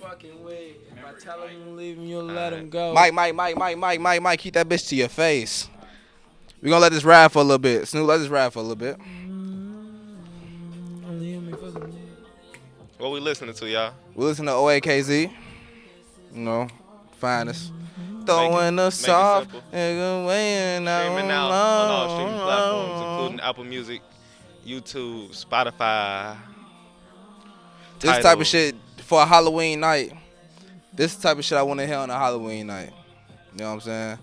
fucking way. If I tell him to leave him, you'll let him go. Mike, keep that bitch to your face. We gonna let this ride for a little bit. Snoop, let this ride for a little bit. What we listening to, y'all? We listen to OAKZ. You know, finest. Make Throwing the it soft simple. nigga weighing Streaming out on all streaming platforms, including Apple Music, YouTube, Spotify. This type of shit for a Halloween night. This is the type of shit I want to hear on a Halloween night. You know what I'm saying?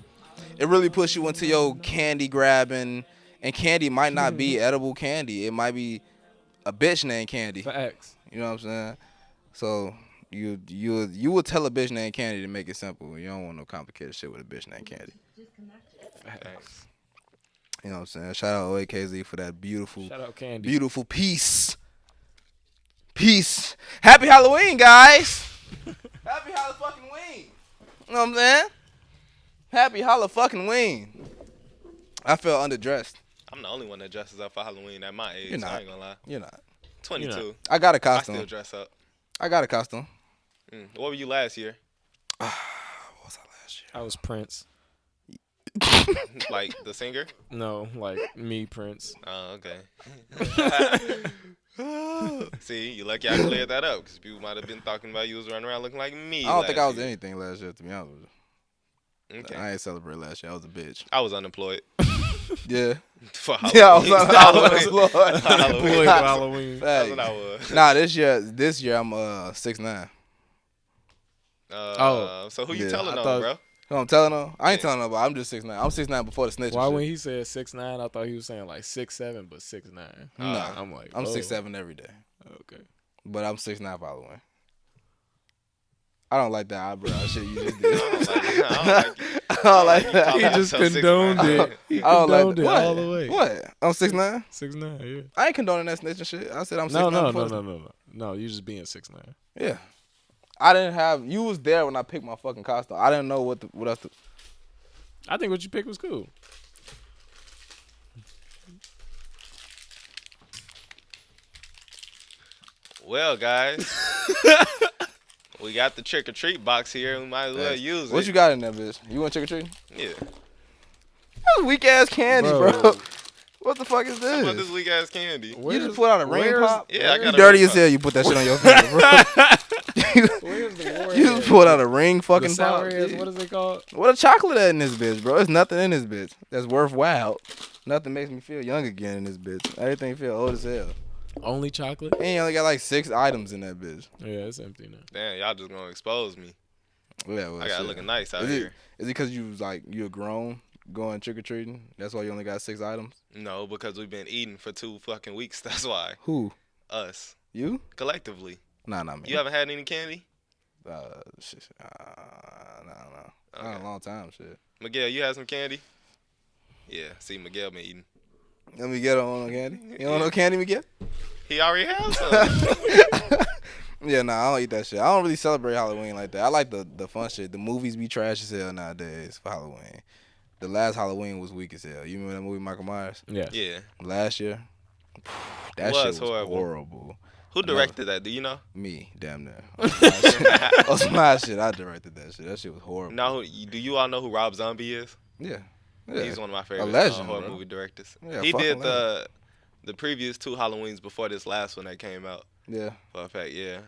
It really puts you into your candy grabbing, and candy might not be edible candy. It might be a bitch named Candy. Facts. You know what I'm saying? So you would tell a bitch named Candy to make it simple. You don't want no complicated shit with a bitch named Candy. Facts. You know what I'm saying? Shout out OAKZ for that beautiful, Shout out Candy. beautiful piece. Peace. Happy Halloween, guys. Happy Halloween. You know what I'm saying? Happy Halloween. I feel underdressed. I'm the only one that dresses up for Halloween at my age. You're not. I ain't gonna lie. You're not. 22. You're not. I got a I costume. still dress up. I got a costume. What were you last year? What was I last year? I was Prince. Like the singer? No, like me, Prince. Oh, okay. See, you lucky I cleared that up because people might have been talking about you was running around looking like me. I don't think I was year. anything last year, to be honest with you. Okay. I ain't celebrate last year. I was a bitch. I was unemployed. Yeah. For Yeah, I Halloween. was unemployed. Halloween. Boy, Halloween. That's what I was. Nah, this year I'm 6'9". So who you Yeah, telling I on, thought- bro? Who I'm telling her? I ain't telling her, but I'm just 6'9". I'm 6'9" before the snitch. Why and when shit. he said 6'9", I thought he was saying like 6'7", but 6'9". Nah, I'm like, I'm oh. 6'7" every day, Okay. but I'm 6'9" for Halloween. I don't like that eyebrow shit you just did. I don't like I don't like that. He just condoned it. He I don't like condoned it what? all the way. What? I'm 6'9". 6'9", yeah. I ain't condoning that snitching shit. I said I'm 6'9". No. You just being 6'9". Yeah. I didn't have. You was there when I picked my fucking costume. I didn't know what else. I think what you picked was cool. Well, guys, we got the trick or treat box here. We might as well use it. What you got in there, bitch? You want trick or treating? Yeah. That's weak ass candy, bro. What the fuck is What about this? this weak ass candy? You just put out a ring pop? Yeah, I You got a dirty ring as hell. You put that shit on your finger, bro. Where's the warhead? You just pulled out a ring fucking the sour pop. heads, bitch. what is it called? What a chocolate at in this bitch, bro. There's nothing in this bitch that's worthwhile. Nothing makes me feel young again in this bitch. Everything feel old as hell. Only chocolate? And you only got like 6 items in that bitch. Yeah, it's empty now. Damn, y'all just gonna expose me. Yeah, well, I got shit. looking nice out Is here. it because you was like you're grown going trick or treating? That's why you only got 6 items. No, because we've been eating for 2 fucking weeks. That's why. Who? Us. You? Collectively. Nah, not me. You haven't had any candy? Shit. Nah. Okay. Not in a long time, shit. Miguel, you had some candy? Yeah, see, Miguel been eating. Let me get on no candy. You don't know candy, Miguel? He already has some. Yeah, nah, I don't eat that shit. I don't really celebrate Halloween like that. I like the fun shit. The movies be trash as hell nowadays for Halloween. The last Halloween was weak as hell. You remember that movie Michael Myers? Yeah. Yeah. Last year? That Was shit was horrible. horrible. Who directed that? Do you know? Me, damn near. On my shit, I directed that shit. That shit was horrible. Now, do you all know who Rob Zombie is? Yeah. He's one of my favorite legend, horror bro. movie directors. Yeah, he fucking did the previous 2 Halloweens before this last one that came out. Yeah. For a fact, yeah.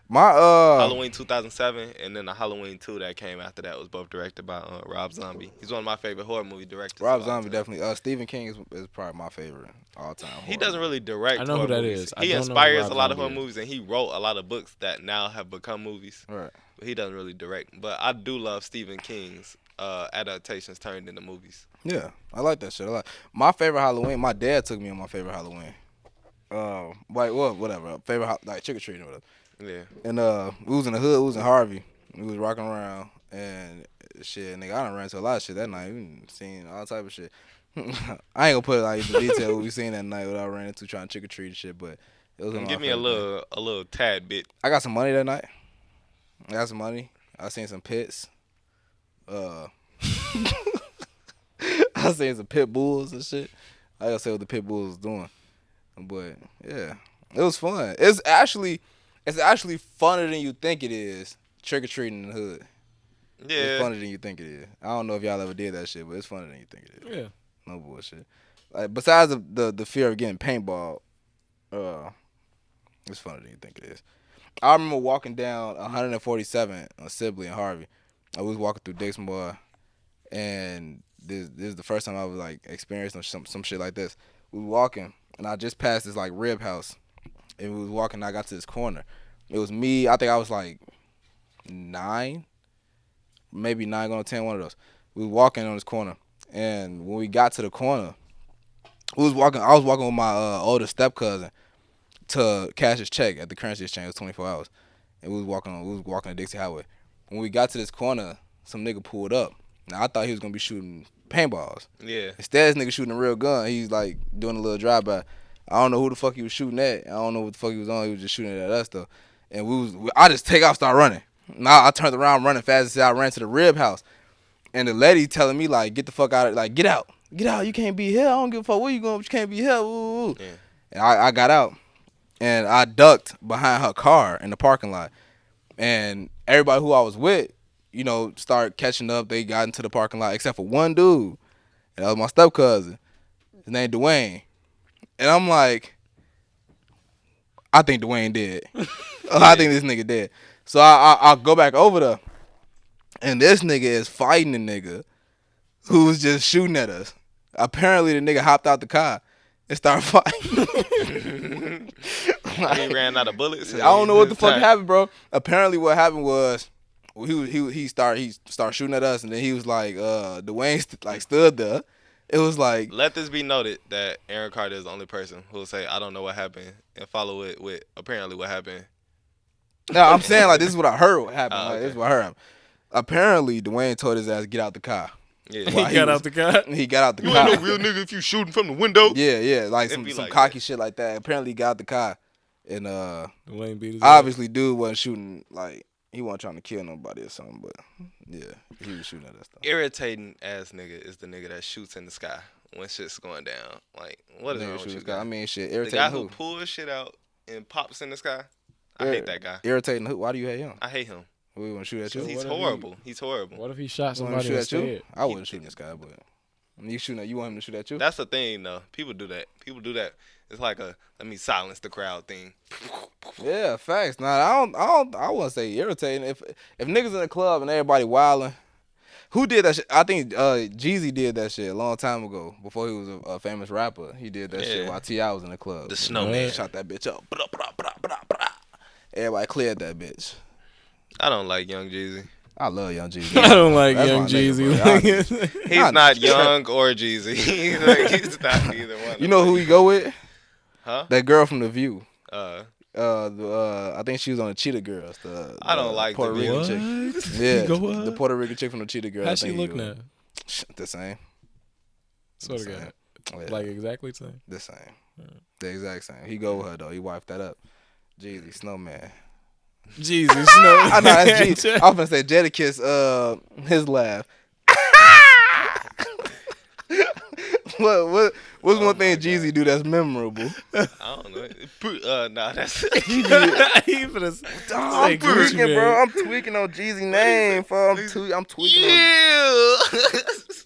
My Halloween 2007 and then the Halloween 2 that came after that was both directed by Rob Zombie. He's one of my favorite horror movie directors. Rob of all Zombie time. definitely. Stephen King is probably my favorite all time. He doesn't really direct. I know who horror that movies. is. I He don't know who inspires Rob a lot of Zombie horror is. movies, and he wrote a lot of books that now have become movies. Right. But he doesn't really direct. But I do love Stephen King's adaptations turned into movies. Yeah, I like that shit. I like my favorite Halloween. My dad took me on my favorite Halloween. Whatever. Favorite like trick or treating or whatever. Yeah. And we was in the hood. We was in Harvey. We was rocking around and shit. Nigga, I done ran into a lot of shit that night. We done seen all type of shit. I ain't gonna put it like in detail what we seen that night. What I ran into trying to trick or treat and shit. But it was. Give me a little tad bit. I got some money that night. I got some money. I seen some pits. I seen some pit bulls and shit. I gotta say what the pit bulls was doing. But yeah, it was fun. It's actually funner than you think it is trick or treating in the hood. It's Yeah. funnier than you think it is. I don't know if y'all ever did that shit, but it's funnier than you think it is. Yeah. No bullshit. Like besides the fear of getting paintball, it's funnier than you think it is. I remember walking down 147 on Sibley and Harvey. I was walking through Dixmoor, and this is the first time I was like experiencing some shit like this. We were walking, and I just passed this like rib house, and we was walking. And I got to this corner. It was me. I think I was like 9, maybe 9 going to 10, one of those. We was walking on this corner, and when we got to the corner, I was walking with my older step cousin to cash his check at the currency exchange. It was 24 hours, and we was walking the Dixie Highway. When we got to this corner, some nigga pulled up. Now I thought he was gonna be shooting paintballs. Yeah. Instead, this nigga shooting a real gun. He's like doing a little drive-by. I don't know who the fuck he was shooting at. I don't know what the fuck he was on. He was just shooting at us though. And I just take off, start running. Now I turned around, running fast as I ran to the rib house. And the lady telling me like, get the fuck out of, like, get out. You can't be here. I don't give a fuck where you going, but you can't be here. Ooh. Yeah. And I got out, and I ducked behind her car in the parking lot. And everybody who I was with, you know, started catching up. They got into the parking lot, except for one dude. And that was my step cousin. His name Dwayne. And I'm like, I think Dwayne dead. I think this nigga dead. So I go back over there. And this nigga is fighting the nigga who was just shooting at us. Apparently, the nigga hopped out the car and started fighting. He ran out of bullets. I don't know what the fuck happened, bro. Apparently, what happened was he started shooting at us, and then he was like, Dwayne stood there. It was like, let this be noted that Eran Carter is the only person who will say, I don't know what happened, and follow it with apparently what happened. No, I'm saying like this is what I heard what happened. Okay. This is what I heard happened. Apparently, Dwayne told his ass get out the car. Yeah. He got out the car. He got out the You car. ain't no real nigga if you shooting from the window. Yeah, like It'd some be like cocky that. shit like that. Apparently, he got out the car, and Dwayne beat his obviously, dude wasn't shooting like he wasn't trying to kill nobody or something. But yeah, he was shooting at us stuff. Irritating ass nigga is the nigga that shoots in the sky when shit's going down. Like, what is wrong with you? I mean, shit, The irritating guy who? who pulls shit out and pops in the sky. I hate that guy. Irritating who? Why do you hate him? I hate him. We want to shoot at you? He's what if horrible. He's horrible. What if he shot You want somebody him to shoot at you? instead? I wouldn't shoot this guy, but you want him to shoot at you? That's the thing, though. People do that. It's like a let me silence the crowd thing. Yeah, facts. Nah, I wouldn't say irritating. If niggas in the club and everybody wilding, who did that shit? I think Jeezy did that shit a long time ago before he was a famous rapper. He did that shit while T.I. was in the club. The snowman. Shot that bitch up. Blah, blah, blah, blah, blah. Everybody cleared that bitch. I don't like Young Jeezy. I love Young Jeezy. I don't like That's Young my nigga, Jeezy. bro. He's not young or Jeezy. He's not either one. You know who he go with? Huh? That girl from The View. Uh, I think she was on the Cheetah Girls. I don't like Puerto The Rican View. chick. Yeah, He go up? the Puerto Rican chick from the Cheetah Girls. How I she think he look go now? with. The same. Swear to The God. same. Yeah, Like exactly the same. the same. The exact same. He go with her though. He wiped that up. Jeezy, Snowman. Jesus, no. I know that's Jeezy. I was gonna say Jadakiss. His laugh. What's one thing Jeezy do that's memorable? I don't know. Nah, that's. He finna I'm say Gucci tweaking, Mane. bro. I'm tweaking on Jeezy name, bro. I'm tweaking on.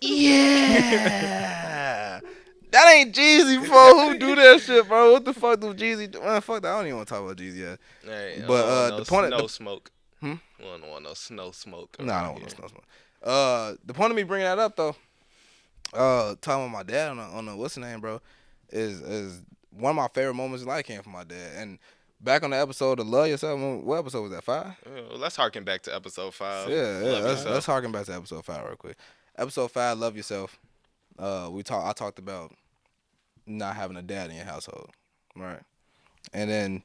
Yeah. That ain't Jeezy, bro. Who do that shit, bro? What the fuck do Jeezy do? Man, fuck that. I don't even want to talk about Jeezy yet. Hey, But, the point of- snow smoke. Hmm? We don't want no snow smoke. No, I don't want no snow smoke. The point of me bringing that up though, talking about my dad on the what's the name, bro, is one of my favorite moments in life came from my dad. And back on the episode of Love Yourself, what episode was that? 5? Well, let's harken back to episode 5. Yeah. Love Let's Yourself. harken back to episode 5 real quick. Episode 5, Love Yourself. I talked about not having a dad in your household, right? And then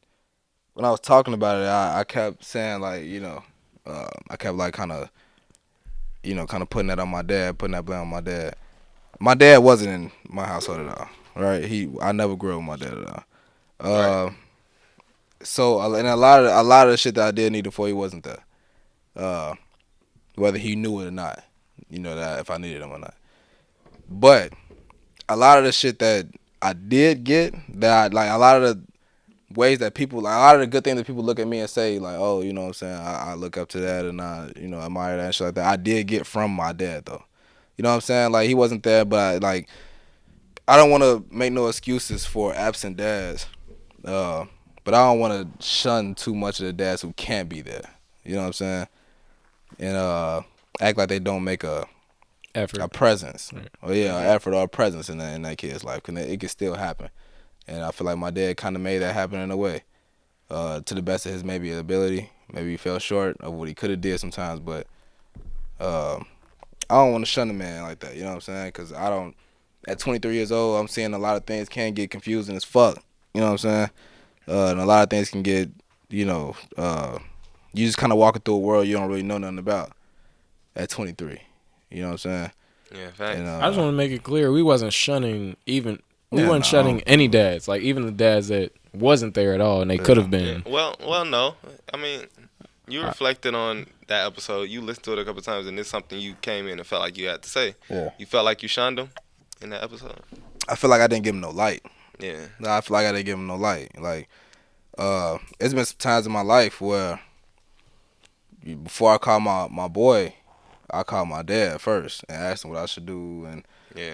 when I was talking about it, I kept saying like, I kept like kind of putting that on my dad, putting that blame on my dad. My dad wasn't in my household at all, right? I never grew up with my dad at all. Right. So and a lot of the shit that I did need before he wasn't there, whether he knew it or not, that if I needed him or not. But a lot of the shit that I did get, that a lot of ways that people, like, a lot of the good things that people look at me and say, like, oh, you know what I'm saying, I look up to that and I, you know, admire that and shit like that. I did get from my dad though. You know what I'm saying? Like, he wasn't there, but like, I don't want to make no excuses for absent dads. But I don't want to shun too much of the dads who can't be there. You know what I'm saying? And act like they don't make a presence. Right. Or an effort or a presence in that kid's life. Cause it can still happen. And I feel like my dad kind of made that happen in a way. To the best of his maybe ability. Maybe he fell short of what he could have did sometimes. But I don't want to shun the man like that. You know what I'm saying? Because I don't. At 23 years old, I'm seeing a lot of things can get confusing as fuck. You know what I'm saying? And a lot of things can get, you know, you just kind of walking through a world you don't really know nothing about at 23. You know what I'm saying? Yeah, facts. And, I just want to make it clear we wasn't shunning even. We Yeah, weren't no. shunning any dads. Like even the dads that wasn't there at all and they could have been. Well, no. I mean, you reflected on that episode. You listened to it a couple times, and it's something you came in and felt like you had to say. Yeah. You felt like you shunned him in that episode. I feel like I didn't give him no light. Yeah. No, I feel like I didn't give him no light. Like, it's been some times in my life where before I call my boy, I call my dad first and asked him what I should do and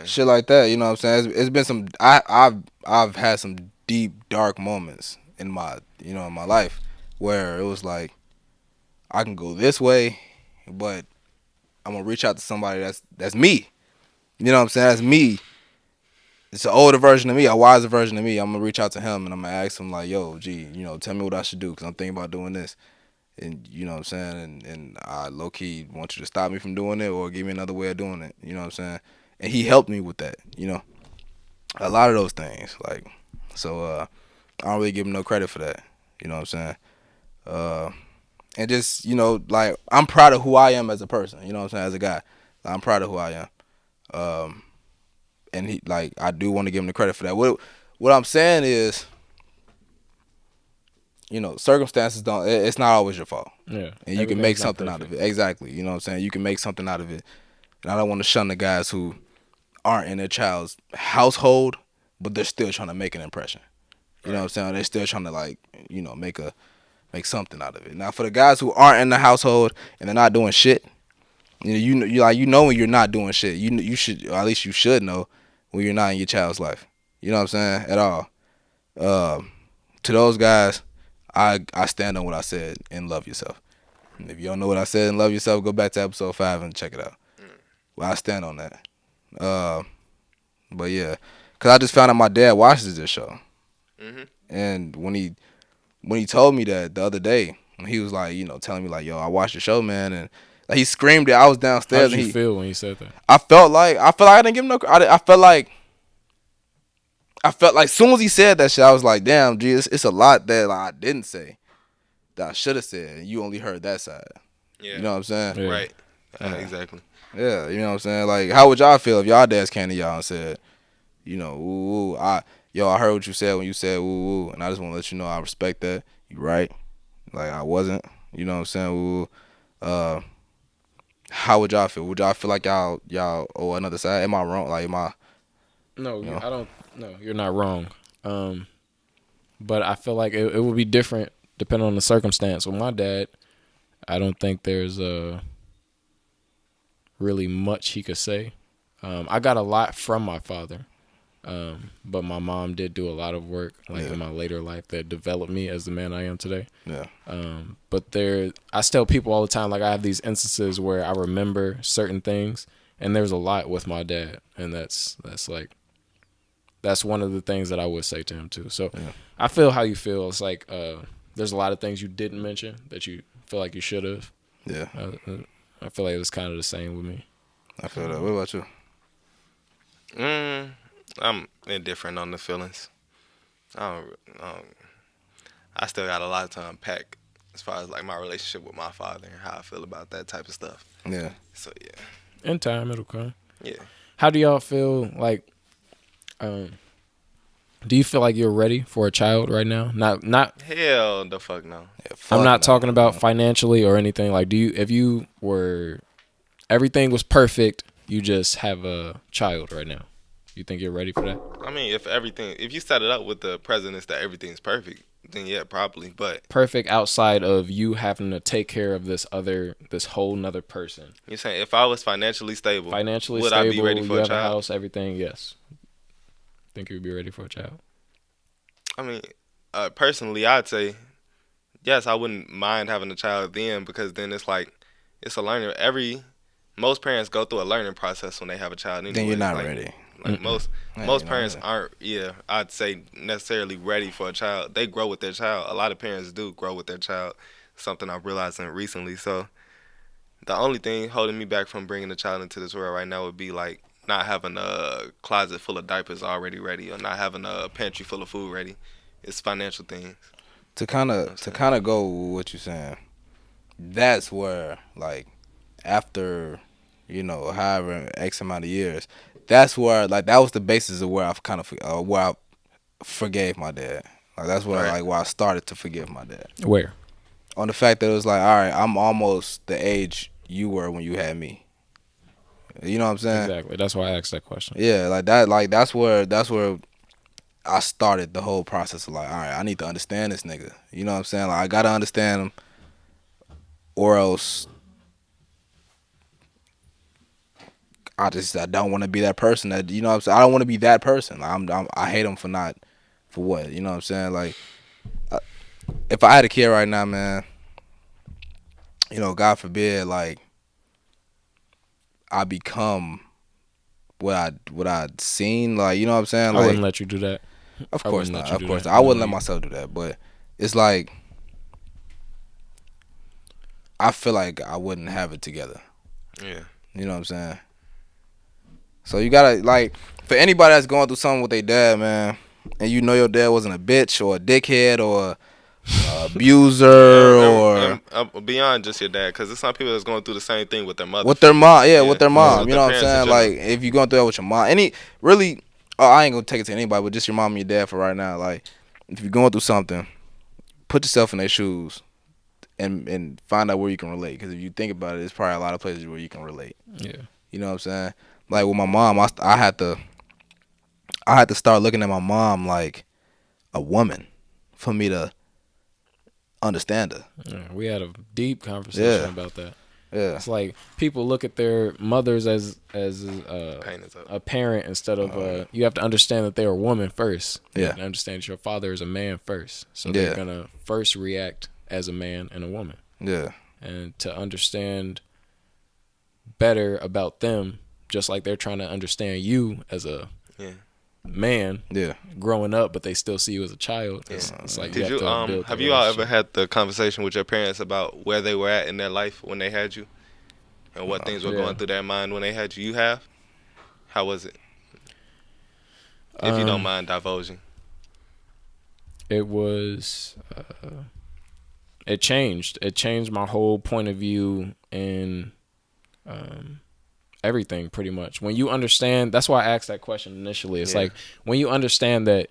shit like that. You know what I'm saying? It's been some. I've had some deep dark moments in my life where it was like I can go this way, but I'm gonna reach out to somebody that's me. You know what I'm saying? That's me. It's an older version of me, a wiser version of me. I'm gonna reach out to him and I'm gonna ask him like, yo, G, you know, tell me what I should do because I'm thinking about doing this. And you know what I'm saying? And I low key want you to stop me from doing it or give me another way of doing it. You know what I'm saying? And he helped me with that, you know. A lot of those things. Like, so I don't really give him no credit for that. You know what I'm saying? And just, you know, like I'm proud of who I am as a person, you know what I'm saying, as a guy. I'm proud of who I am. And he, like, I do want to give him the credit for that. What I'm saying is, you know, circumstances don't. It's not always your fault. Yeah, and you can make something out of it. Exactly. You know what I'm saying? You can make something out of it. And I don't want to shun the guys who aren't in their child's household, but they're still trying to make an impression. You know what I'm saying? They're still trying to, like, you know, make something out of it. Now, for the guys who aren't in the household and they're not doing shit, you know when you're not doing shit. You should, or at least you should know when you're not in your child's life. You know what I'm saying? At all. To those guys, I stand on what I said and love yourself. And if you don't know what I said and love yourself, go back to episode 5 and check it out. Well, I stand on that. But yeah, cause I just found out my dad watches this show, and when he told me that the other day, he was like, you know, telling me like, yo, I watched the show, man, and like, he screamed it. I was downstairs. How did you feel when he said that? I felt like I didn't give him no. I felt like as soon as he said that shit, I was like, damn, G, it's a lot that like, I didn't say that I should have said, and you only heard that side. Yeah. You know what I'm saying? Yeah. Right. Exactly. Yeah, you know what I'm saying? Like, how would y'all feel if y'all dads came to y'all and said, you know, ooh, I heard what you said when you said ooh, and I just want to let you know I respect that. You right. Like, I wasn't. You know what I'm saying? Ooh. How would y'all feel? Would y'all feel like y'all owe another side? Am I wrong? Like, No, you know? I don't. No, you're not wrong. But I feel like it would be different depending on the circumstance. With my dad, I don't think there's really much he could say. I got a lot from my father, but my mom did do a lot of work in my later life that developed me as the man I am today. Yeah. But I tell people all the time, like, I have these instances where I remember certain things, and there's a lot with my dad, and that's one of the things that I would say to him too. So I feel how you feel. It's like there's a lot of things you didn't mention that you feel like you should have. Yeah. I feel like it's kind of the same with me. I feel that. What about you? I'm indifferent on the feelings. I still got a lot to unpack as far as like my relationship with my father and how I feel about that type of stuff. Yeah. So yeah. In time, it'll come. Yeah. How do y'all feel like? Do you feel like you're ready for a child right now? Not. Hell the fuck no. Yeah, I'm not no. talking about financially or anything. Like, if you were, everything was perfect, you just have a child right now. You think you're ready for that? I mean, if you set it up with the presidents that everything's perfect, then yeah, probably. But Perfect outside of you having to take care of this whole nother person. you're saying if I was financially stable, Financially would I be ready stable, for you a have a child? house, everything. Yes, think you'd be ready for a child. I mean, personally, I'd say yes. I wouldn't mind having a child then because then it's like it's a learning. Most parents go through a learning process when they have a child. Then you're Anyways, not like ready. like Mm-mm. Yeah, most you're not parents ready. aren't. Yeah, I'd say necessarily ready for a child. They grow with their child. A lot of parents do grow with their child. Something I'm realizing recently. So the only thing holding me back from bringing a child into this world right now would be like not having a closet full of diapers already ready or not having a pantry full of food ready. It's financial things. To kind You know what of I'm to saying? kind of go with what you're saying. That's where like after however X amount of years, that's where like that was the basis of where I've kind of where I forgave my dad. Like that's where Right. like where I started to forgive my dad Where? on the fact that it was like, all right, I'm almost the age you were when you had me. You know what I'm saying? Exactly. That's why I asked that question. Yeah, like that. Like that's where I started the whole process of like, all right, I need to understand this nigga. You know what I'm saying? Like I gotta understand him, or else I don't want to be that person that you know what I'm saying. I don't want to be that person. Like, I hate him for what you know what I'm saying. Like I, if I had a kid right now, man, God forbid, like I become what I'd seen. Like you know what I'm saying. I wouldn't Like let you do that. of I course wouldn't not. let you Of do course that. not. I No, wouldn't let myself do that. But it's like I feel like I wouldn't have it together. Yeah. You know what I'm saying. So you gotta like for anybody that's going through something with their dad, man, and you know your dad wasn't a bitch or a dickhead or abuser or Beyond just your dad, because there's some people that's going through the same thing with their mother. with their mom, yeah, with Yeah, their yeah. mom. with You their know what I'm parents in saying? general. Like if you're going through that with your mom, really, I ain't gonna take it to anybody, but just your mom and your dad for right now. Like if you're going through something, put yourself in their shoes and find out where you can relate. Because if you think about it, there's probably a lot of places where you can relate. Yeah. You know what I'm saying? Like with my mom, I had to start looking at my mom like a woman for me to understand her. Yeah. We had a deep conversation Yeah, about that. yeah. It's like people look at their mothers as Pain is up. a parent instead of Oh, you have to understand that they're a woman first. You yeah, have to understand that your father is a man first. So they're yeah, gonna first react as a man and a woman. yeah, And to understand better about them, just like they're trying to understand you as a Yeah. man yeah. growing up, but they still see you as a child. Yeah. It's like you Did have you to build the have you all ever relationship. had the conversation with your parents about where they were at in their life when they had you and what No. things were Yeah. going through their mind when they had you? You have? How was it? If you don't Um, mind divulging. it was it changed. It changed my whole point of view in everything pretty much. When you understand, that's why I asked that question initially. It's Yeah. like when you understand that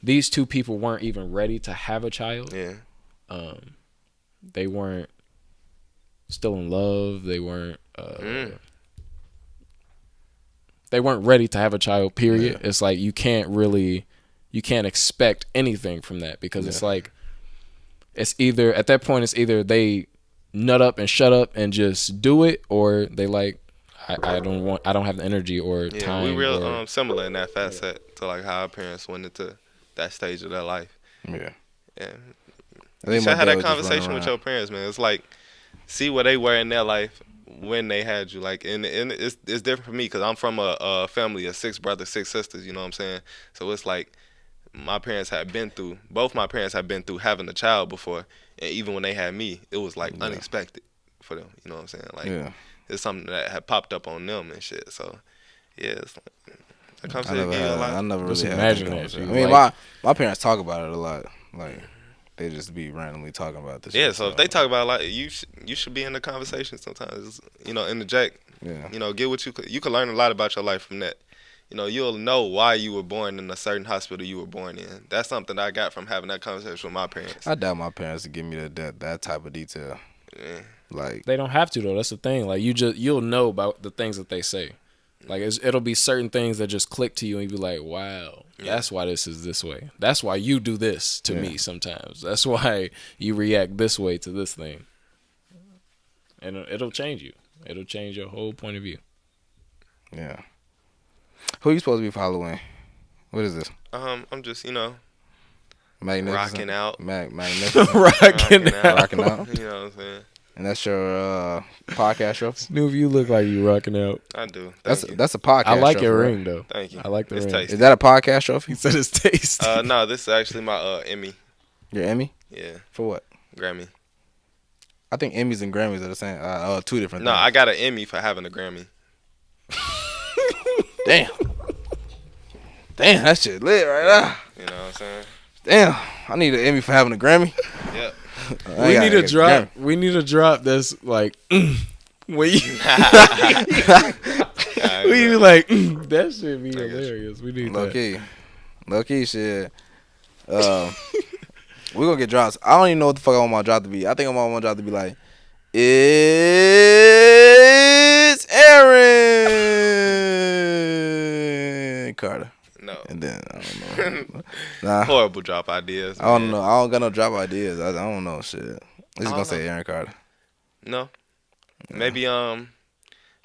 these two people weren't even ready to have a child. Yeah. They weren't still in love. They weren't ready to have a child, period. Yeah. It's like you can't expect anything from that because it's Yeah. like it's either at that point it's either they nut up and shut up and just do it, or they like I don't have the energy or Yeah, we time real or similar in that facet to like how our parents went into that stage of their life. Yeah. Yeah. I You think my should have dad that was just running conversation with around. your parents, man. It's like see where they were in their life when they had you. Like, and it's different for me because I'm from a family of 6 brothers, 6 sisters. You know what I'm saying? So it's like both my parents had been through having a child before, and even when they had me, it was like Yeah. unexpected for them. You know what I'm saying? Like, Yeah. it's something that had popped up on them and shit. So yeah, it's like, that I conversation never give you a had. lot. I never just really had that imagine that. conversation. You I mean, like my parents talk about it a lot. Like they just be randomly talking about this. Yeah, shit, so if they talk about like you should be in the conversation sometimes. You know, interject. Yeah. You know, get what you can learn a lot about your life from that. You know, you'll know why you were born in a certain hospital you were born in. That's something I got from having that conversation with my parents. I doubt my parents to give me that type of detail. Yeah, Like they don't have to though. That's the thing. Like you'll know about the things that they say. Like it'll be certain things that just click to you and you be like, wow, that's why this is this way. That's why you do this to me sometimes. That's why you react this way to this thing. And it'll change you. It'll change your whole point of view. Yeah. Who you supposed to be for Halloween? What is this? I'm just, Magnificent. rocking out. Magnificent. Rocking out. Rocking out. You know what I'm saying? And that's your podcast show? Snoopy, you look like you rocking out. I do. That's Thank you. a podcast I like trophy, your right? ring though. Thank you. I like the It's ring. tasty. Is that a podcast trophy? He said it's tasty. No, this is actually my Emmy. Your Emmy? Yeah, For what? Grammy. I think Emmys and Grammys are the same. Two different No, things. I got an Emmy for having a Grammy. Damn. Damn, that shit lit right now. You know what I'm saying? Damn, I need an Emmy for having a Grammy. Yep. We need a drop. We need a drop that's like, when you, we be like, that should be hilarious. We need Low that. key. Low key shit. We're gonna get drops. I don't even know what the fuck I want my drop to be. I think I want my drop to be like, it's Eran Carter. No. And then I don't know. Nah. Horrible drop ideas. I don't man. know. I don't got no drop ideas. I don't know shit. I'm just gonna don't say Eran Carter. No. Maybe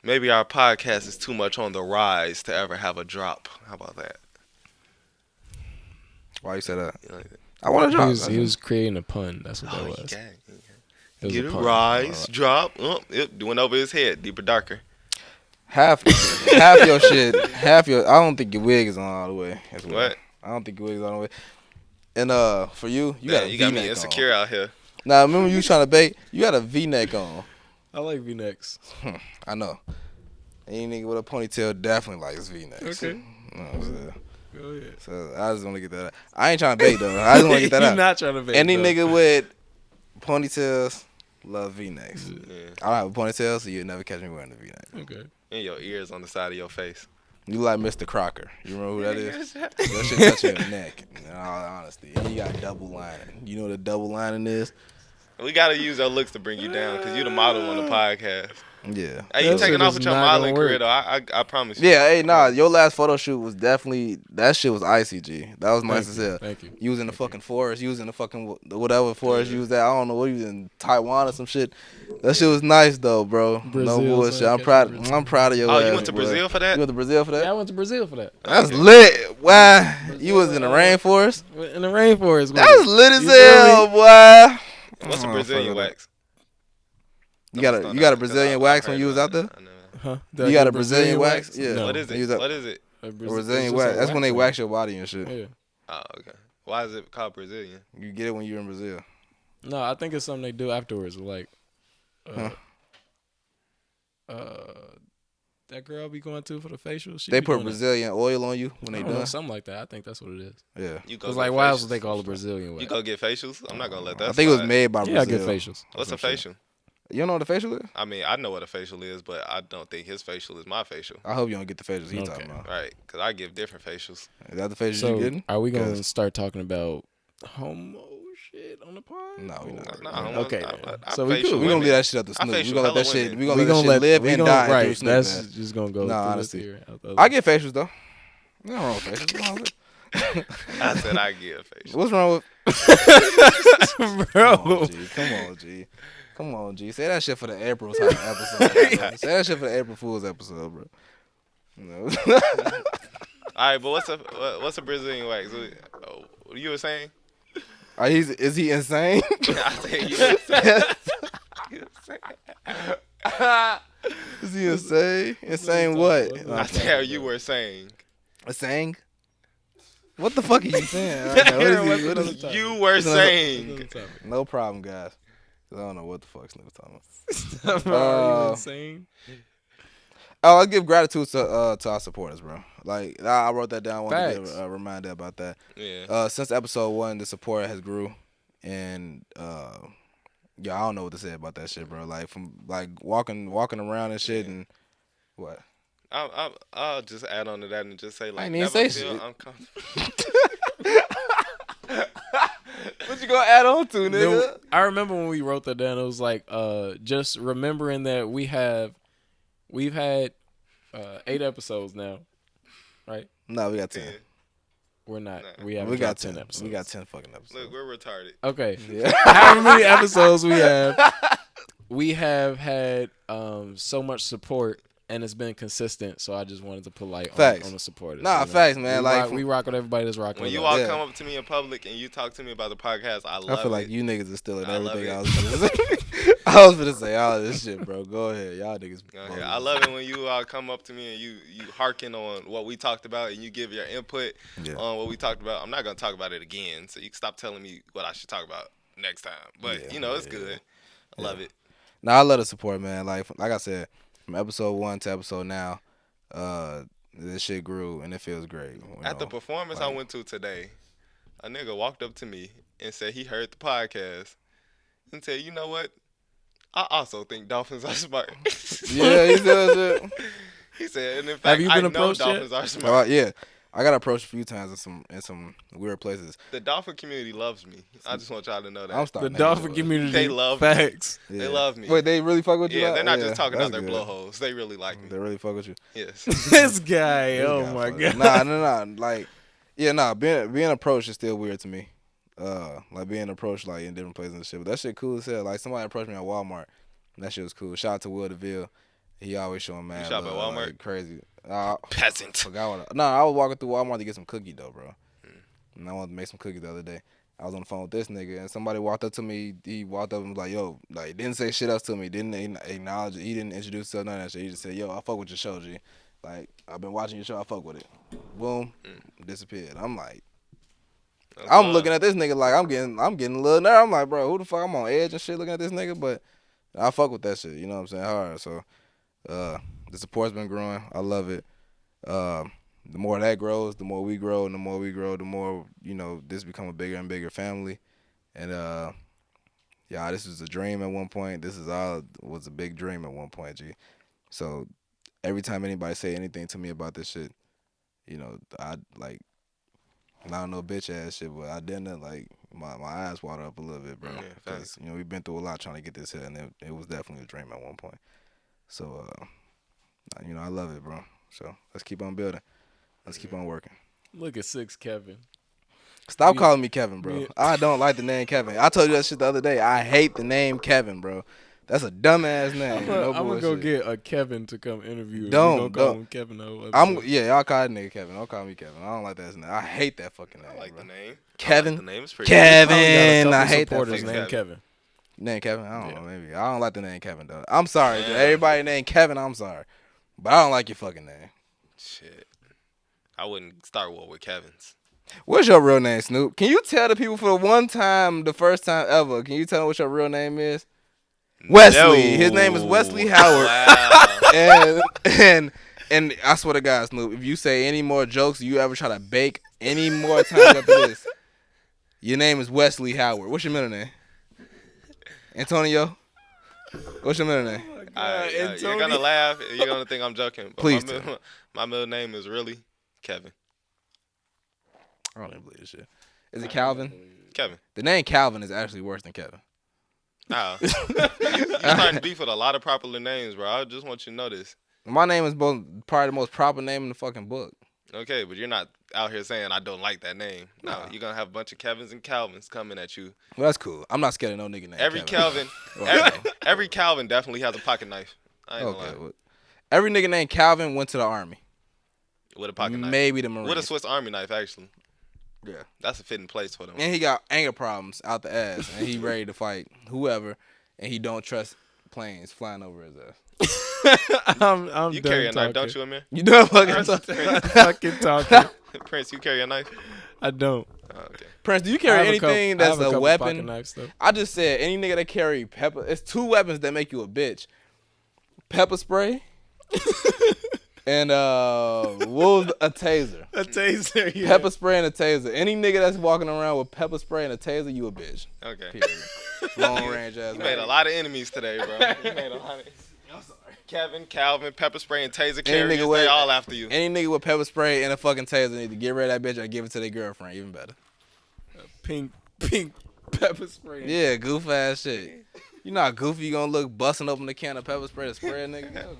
maybe our podcast is too much on the rise to ever have a drop. How about that? Why you say that? You like that? I want to drop. He was creating a pun. That's what that was. Okay. It was Get a a pun. rise, drop. Doing over his head, deeper, darker. Half your shit. I don't think your wig is on all the way. As well. What? I don't think your wig is on all the way. And for you got a You got me V-neck insecure out here. on. Now remember you trying to bait? You got a V-neck on. I like V-necks. I know. Any nigga with a ponytail definitely likes V-necks. Okay. You know what I'm saying? Go ahead. So I just want to get that out. I ain't trying to bait though. I just want to get that You're out. not trying to bait. Any though. nigga with ponytails love V-necks. Yeah. I don't have a ponytail, so you'll never catch me wearing a V-neck. Okay. And your ears on the side of your face. You like Mr. Crocker. You remember who that is? That shit touch your neck, in all honesty. And you got double lining. You know what a double lining is? We gotta use our looks to bring you down because you the model on the podcast. Yeah. Hey, you That taking shit off is with your not modeling gonna career work. though. I promise you. Yeah, hey, nah, your last photo shoot was definitely, that shit was icy, G. That was nice as hell. Thank you. You was in the fucking forest. You was in the fucking whatever forest you was at. I don't know what you was in, Taiwan or some shit. That shit was nice though, bro. Brazil, no bullshit. son. I'm proud. I'm proud of your Oh, ass. you went to boy. Brazil for that? You went to Brazil for that? Yeah, I went to Brazil for that. That's lit. Why? You was in the rainforest? In the rainforest. That's lit as You hell, feel boy. What's a Oh, Brazilian fuck it. wax? You got a Brazilian wax when you was out there? Huh? You got a Brazilian wax? Yeah. No. What is Use it? that- What is it? A A Brazilian Brazilian wax. That's when they wax your body and shit. Yeah. Oh, okay. Why is it called Brazilian? You get it when you're in Brazil. No, I think it's something they do afterwards. Like, that girl be going to for the facial. She They be put doing that. Brazilian oil on you when I they don't know, done. something like that. I think that's what it is. Yeah. You go Cause get like, why else facials. would they call it Brazilian wax? You go get facials? I'm not gonna let that. I think it was slide. made by Yeah, I Brazil. get facials. What's a facial? You don't know what a facial is? I mean, I know what a facial is, but I don't think his facial is my facial. I hope you don't get the facials he Okay. talking about. Right? Because I give different facials. Is that the facials So, you getting? are we gonna 'Cause- start talking about homo shit on the pod? No, we not. Nah, I'm Okay, not- then. I So we facial cool. We gonna women. leave that shit up to I Snoop. We facial gonna let that hella shit. women. We gonna let that shit live and die. Right, through Snoop, that's man. just gonna go. Nah, through honestly. this year. I get facials though. Nothing wrong with facials. I said I give facial. What's wrong with? bro. Come on, G. Come on, G. Say that shit for the April type episode. Bro. Say that shit for the April Fool's episode, bro. No. All right, but what's a Brazilian wax? What you were saying? Is he insane? I said you were saying. You were saying. Is he insane? Insane what? I said you were saying. Insane? What the fuck are you saying? What is he? You were saying. No problem, guys. 'Cause I don't know what the fuck Snoop talking about. Are you insane? Oh, I give gratitude to our supporters, bro. Like I wrote that down. I want to Facts. give a reminder about that. Yeah. Since episode 1, the support has grew, and yeah, I don't know what to say about that shit, bro. Like from like walking around and shit, and what? I'll just add on to that and just say like I ain't even never say feel shit. uncomfortable. What you gonna add on to, nigga? Then I remember when we wrote that down. It was like, just remembering that we've had 8 episodes now, right? No, we got 10. Yeah. We're not. Nah. We haven't We got dropped 10 episodes. We got 10 fucking episodes. Look, we're retarded. Okay. Yeah. However many episodes we have had so much support, and it's been consistent. So I just wanted to put light on the supporters. Nah, facts, man. We rock with everybody that's rocking. When with you us. all come up to me in public and you talk to me about the podcast, I love it. I feel like you niggas are still in I love everything it. I was gonna say. I was gonna say all this shit, bro. Go ahead. Y'all niggas. Go ahead. I love it when you all come up to me and you harken on what we talked about and you give your input on what we talked about. I'm not gonna talk about it again, so you can stop telling me what I should talk about next time. But it's good. I love it. Nah, I love the support, man. Like I said, from episode 1 to episode now, this shit grew and it feels great. At the performance I went to today, a nigga walked up to me and said he heard the podcast and said, "You know what? I also think dolphins are smart." Yeah, he said that. He said, and in fact, Have you been I know approached yet? dolphins are smart. Yeah, I got approached a few times in some weird places. The dolphin community loves me. I just want y'all to know that. I'm The starting. dolphin community. They love me. facts. They love me. Wait, they really fuck with you? Yeah, they're not just talking out that's their good. blowholes. They really like me. They really fuck with you. Yes. This guy. This Oh guy my fuck. god. Nah. Like, being approached is still weird to me. Like being approached like in different places and shit. But that shit cool as hell. Like somebody approached me at Walmart. And that shit was cool. Shout out to Will DeVille. He always showing mad shop at love, Walmart? like, crazy. Peasant. Forgot what. I was walking through Walmart to get some cookie dough, bro. And I wanted to make some cookies the other day. I was on the phone with this nigga, and somebody walked up to me. He walked up and was like, "Yo," like didn't say shit else to me. Didn't acknowledge it. He didn't introduce himself, none of that shit. He just said, "Yo, I fuck with your show, G. Like I've been watching your show. I fuck with it." Boom, disappeared. I'm like, I'm looking at this nigga like I'm getting a little nervous. I'm like, bro, who the fuck? I'm on edge and shit looking at this nigga, but I fuck with that shit. You know what I'm saying? Hard. So, the support's been growing. I love it. The more that grows, the more we grow, and the more we grow, the more this become a bigger and bigger family. And this was a dream at one point. This was a big dream at one point, G. So every time anybody say anything to me about this shit, I like. I don't know bitch ass shit, but I didn't like my eyes water up a little bit, bro. Because we've been through a lot trying to get this here, and it was definitely a dream at one point. So I love it, bro. So let's keep on building. Let's keep on working. Look at 6 Kevin. Stop calling me Kevin, bro. I don't like the name Kevin. I told you that shit the other day. I hate the name Kevin, bro. That's a dumbass name. I'm gonna go get a Kevin to come interview. You. Don't Call him Kevin. y'all call that nigga Kevin. Don't call me Kevin. I don't like that name. I hate that fucking name. I like bro. the name. Kevin. The name is pretty Kevin. I hate that supporters fucking named Kevin. name. Kevin. I don't know. Maybe I don't like the name Kevin though. I'm sorry, dude. Everybody named Kevin. I'm sorry, but I don't like your fucking name. Shit. I wouldn't start war with Kevin's. What's your real name, Snoop? Can you tell the people for the first time ever? Can you tell them what your real name is? Wesley. No. His name is Wesley Howard. Wow. and I swear to God, Snoop, if you say any more jokes, you ever try to bake any more times after this, your name is Wesley Howard. What's your middle name? Antonio? What's your middle name? You're gonna laugh. You're gonna think I'm joking. But Please my middle name is really Kevin. I don't even believe this shit. Is it Calvin? Kevin. The name Calvin is actually worse than Kevin. Nah. You're starting to beef with a lot of popular names, bro. I just want you to know this. My name is probably the most proper name in the fucking book. Okay, but you're not out here saying I don't like that name. No, you're gonna have a bunch of Kevins and Calvins coming at you. Well, that's cool. I'm not scared of no nigga name. Every Kevin. Calvin, every Calvin definitely has a pocket knife. I ain't gonna lie. Well, every nigga named Calvin went to the army. With a pocket knife. Maybe the Marines. With a Swiss Army knife, actually. Yeah. That's a fitting place for them. And he got anger problems out the ass, and he ready to fight whoever, and he don't trust planes flying over his ass. I'm You carry a knife, don't you, Amir? You know fucking fucking talking. Prince, you carry a knife? I don't. Oh, okay. Prince, do you I carry have anything I have that's a couple weapon? pocket knives, though. I just said any nigga that carry pepper. It's 2 weapons that make you a bitch: pepper spray and what was a taser? A taser. Yeah. Pepper spray and a taser. Any nigga that's walking around with pepper spray and a taser, you a bitch. Okay. Period. Long range ass. You made a lot of enemies today, bro. You made a lot of. I'm sorry. Kevin, Calvin, pepper spray, and taser carriers, they all after you. Any nigga with pepper spray and a fucking taser need to get rid of that bitch or give it to their girlfriend. Even better. Pink pepper spray. Yeah, goof ass shit. You know how goofy you gonna look busting open the can of pepper spray to spray a nigga?